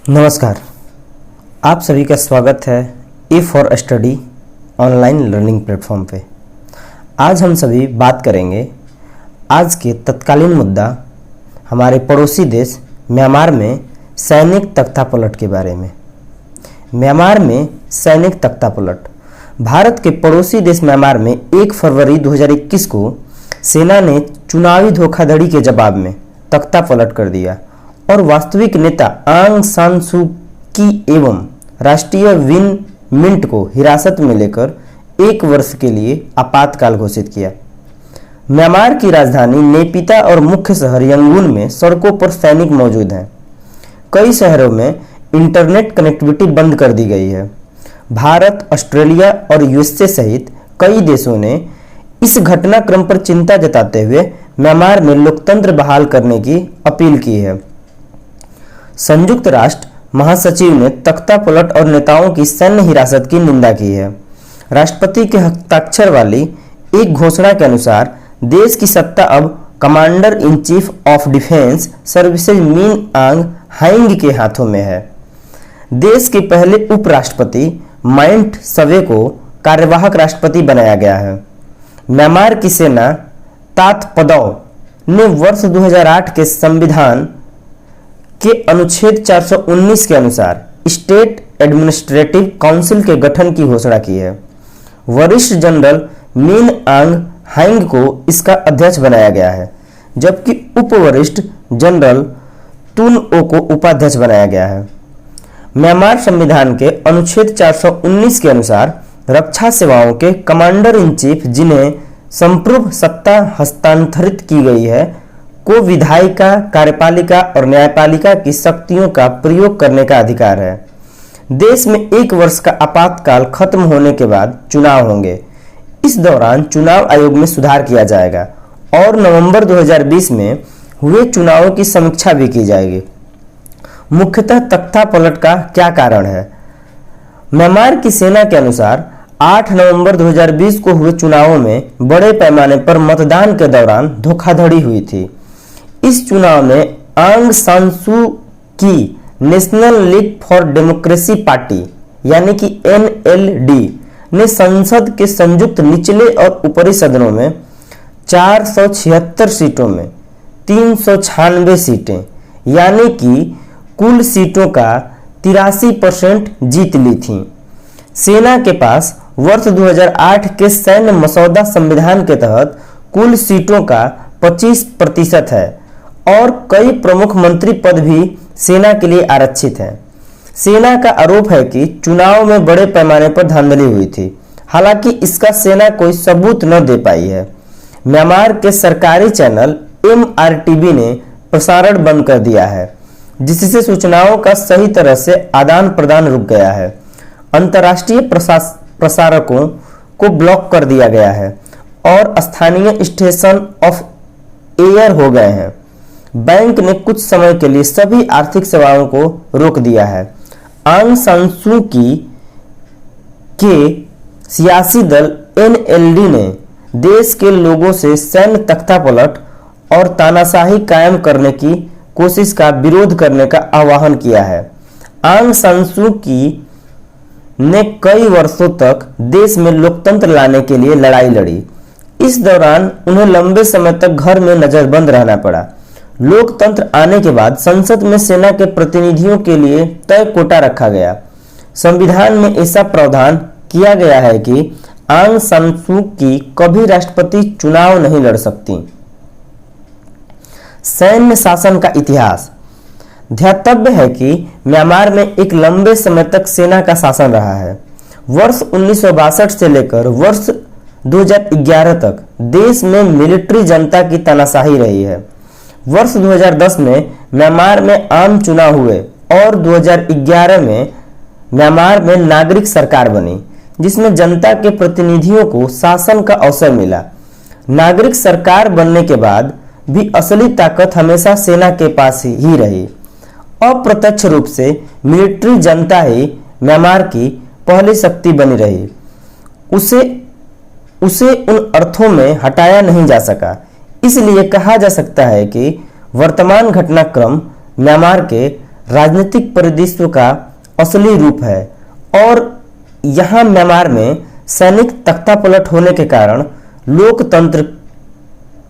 नमस्कार, आप सभी का स्वागत है A for study online learning platform पे। आज हम सभी बात करेंगे आज के तत्कालीन मुद्दा हमारे पड़ोसी देश म्यांमार में सैनिक तख्तापलट के बारे में। म्यांमार में सैनिक तख्तापलट। भारत के पड़ोसी देश म्यांमार में 1 फरवरी 2021 को सेना ने चुनावी धोखाधड़ी के जवाब में तख्तापलट कर दिया और वास्तविक नेता आंग सान सू की एवं राष्ट्रीय विन मिंट को हिरासत में लेकर 1 वर्ष के लिए आपातकाल घोषित किया। म्यांमार की राजधानी नेपिता और मुख्य शहर यंगून में सड़कों पर सैनिक मौजूद हैं। कई शहरों में इंटरनेट कनेक्टिविटी बंद कर दी गई है। भारत, ऑस्ट्रेलिया और यूएसए सहित कई देशों ने इस घटनाक्रम पर चिंता जताते हुए म्यांमार में लोकतंत्र बहाल करने की अपील की है। संयुक्त राष्ट्र महासचिव ने तख्तापलट और नेताओं की सैन्य हिरासत की निंदा की है। राष्ट्रपति के हस्ताक्षर वाली एक घोषणा के अनुसार देश की सत्ता अब commander in chief of defence services मिन आंग हाइंग के हाथों में है। देश के पहले उपराष्ट्रपति माइंट सवे को कार्यवाहक राष्ट्रपति बनाया गया है। म्यांमार की सेना तात पदौ ने वर्ष 2008 के संविधान के अनुच्छेद 419 के अनुसार स्टेट एडमिनिस्ट्रेटिव काउंसिल के गठन की घोषणा की है। वरिष्ठ जनरल मिन आंग हाइंग को इसका अध्यक्ष बनाया गया है, जबकि उपवरिष्ठ जनरल तुन ओ को उपाध्यक्ष बनाया गया है। म्यांमार संविधान के अनुच्छेद 419 के अनुसार रक्षा सेवाओं के कमांडर इन चीफ, जिन्हें संपूर्ण सत्ता हस्तांतरित की गई है, को विधायिका, कार्यपालिका और न्यायपालिका की शक्तियों का प्रयोग करने का अधिकार है। देश में 1 वर्ष का आपातकाल खत्म होने के बाद चुनाव होंगे। इस दौरान चुनाव आयोग में सुधार किया जाएगा और नवंबर 2020 में हुए चुनावों की समीक्षा भी की जाएगी। मुख्यतः तख्तापलट का क्या कारण है? म्यांमार की सेना के अनुसार 8 नवंबर 2020 को हुए चुनावों में बड़े पैमाने पर मतदान के दौरान धोखाधड़ी हुई थी। इस चुनाव में आंग सान सू की national league for democracy party यानी कि NLD ने संसद के संयुक्त निचले और ऊपरी सदनों में 476 सीटों में 396 सीटें यानी कि कुल सीटों का 83% जीत ली थीं। सेना के पास वर्ष 2008 के सैन्य मसौदा संविधान के तहत कुल सीटों का 25% है और कई प्रमुख मंत्री पद भी सेना के लिए आरक्षित हैं। सेना का आरोप है कि चुनाव में बड़े पैमाने पर धांधली हुई थी, हालांकि इसका सेना कोई सबूत न दे पाई है। म्यांमार के सरकारी चैनल MRTV ने प्रसारण बंद कर दिया है, जिससे सूचनाओं का सही तरह से आदान प्रदान रुक गया है। अंतर्राष्ट्रीय प्रसारकों को ब्लॉक कर दिया गया है और स्थानीय स्टेशन ऑफ एयर हो गए हैं। बैंक ने कुछ समय के लिए सभी आर्थिक सेवाओं को रोक दिया है। आंग सान सू की के सियासी दल NLD ने देश के लोगों से सैन्य तख्तापलट और तानाशाही कायम करने की कोशिश का विरोध करने का आह्वान किया है। आंग सान सू की ने कई वर्षों तक देश में लोकतंत्र लाने के लिए लड़ाई लड़ी। इस दौरान उन्हें लंबे समय तक घर में नजरबंद रहना पड़ा। लोकतंत्र आने के बाद संसद में सेना के प्रतिनिधियों के लिए तय कोटा रखा गया। संविधान में ऐसा प्रावधान किया गया है कि आंग सान सू की कभी राष्ट्रपति चुनाव नहीं लड़ सकती। सैन्य शासन का इतिहास। ध्यातव्य है कि म्यांमार में एक लंबे समय तक सेना का शासन रहा है। वर्ष 1962 से लेकर वर्ष 2011 तक देश में मिलिट्री जनता की तानाशाही रही है। वर्ष 2010 में म्यांमार में आम चुनाव हुए और 2011 में म्यांमार में नागरिक सरकार बनी, जिसमें जनता के प्रतिनिधियों को शासन का अवसर मिला। नागरिक सरकार बनने के बाद भी असली ताकत हमेशा सेना के पास ही रही। अप्रत्यक्ष रूप से मिलिट्री जनता ही म्यांमार की पहली शक्ति बनी रही। उसे उन अर्थों में हटाया नहीं जा सका। इसलिए कहा जा सकता है कि वर्तमान घटनाक्रम म्यांमार के राजनीतिक परिदृश्य का असली रूप है और यहाँ म्यांमार में सैनिक तख्तापलट होने के कारण लोकतंत्र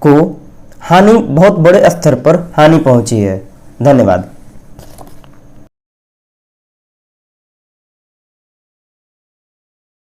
को बहुत बड़े स्तर पर हानि पहुंची है। धन्यवाद।